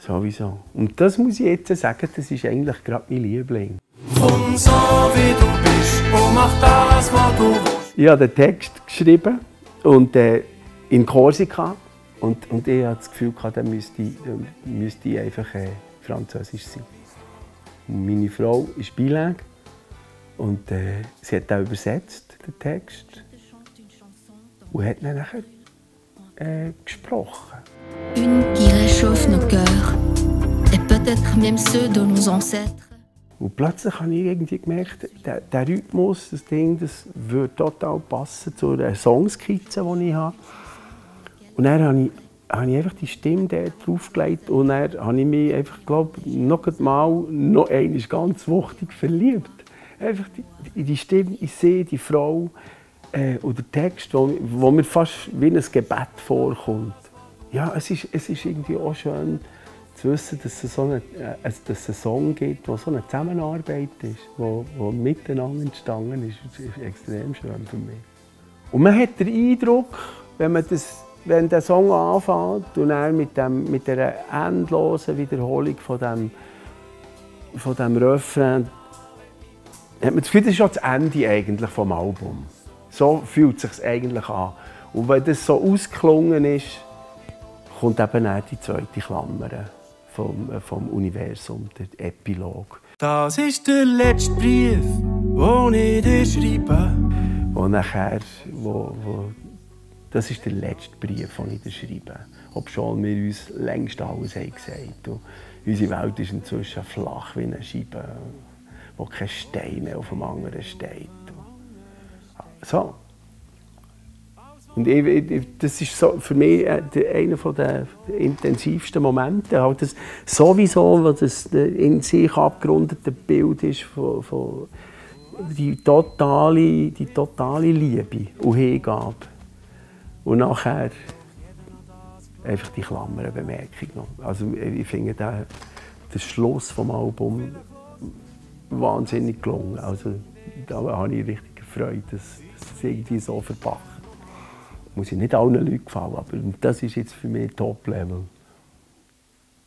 Sowieso. Und das muss ich jetzt sagen, das ist eigentlich gerade mein Liebling. Komm so wie du bist und mach das, was du willst. Ich habe den Text geschrieben und in Korsika. Und ich hatte das Gefühl, der müsste einfach französisch sein. Und meine Frau ist bilingue und sie hat auch übersetzt, den Text. Und hat dann nachher gesprochen. Une qui réchauffe nos cœurs, et peut-être même ceux de nos ancêtres. Und plötzlich habe ich irgendwie gemerkt, der Rhythmus, das Ding, das würde total passen zu der Songskizze, die ich habe. Und dann habe ich einfach die Stimme draufgelegt und dann habe ich mich einfach, glaube ich, noch einmal ganz wuchtig verliebt. Einfach in die Stimme, ich sehe die Frau und der Text, wo mir fast wie ein Gebet vorkommt. Ja, es ist irgendwie auch schön zu wissen, dass es einen Song gibt, der so eine Zusammenarbeit ist, wo miteinander entstanden ist. Das ist extrem schön für mich. Und man hat den Eindruck, wenn der Song anfängt und dann mit der endlosen Wiederholung von dem Refrain, hat man das Gefühl, das ist schon das Ende eigentlich vom Album. So fühlt es sich eigentlich an. Und wenn das so ausgeklungen ist, kommt eben auch die zweite Klammer vom Universum, der Epilog. Das ist der letzte Brief, den ich dir schreibe. Und nachher, das ist der letzte Brief, den ich dir schreibe. Obschon wir uns längst alles haben gesagt haben. Unsere Welt ist inzwischen flach wie eine Scheibe, wo kein Stein mehr auf dem anderen steht. So. Und das ist so für mich einer der intensivsten Momente. Halt das sowieso, was das in sich abgerundete Bild ist von die totale Liebe und Hingabe. Und nachher einfach die Klammerbemerkung noch. Also ich finde den Schluss des Albums wahnsinnig gelungen. Also da habe ich richtig Freude, dass es irgendwie so verpackt. Muss ich nicht allen Leuten gefallen, aber das ist jetzt für mich Top-Level.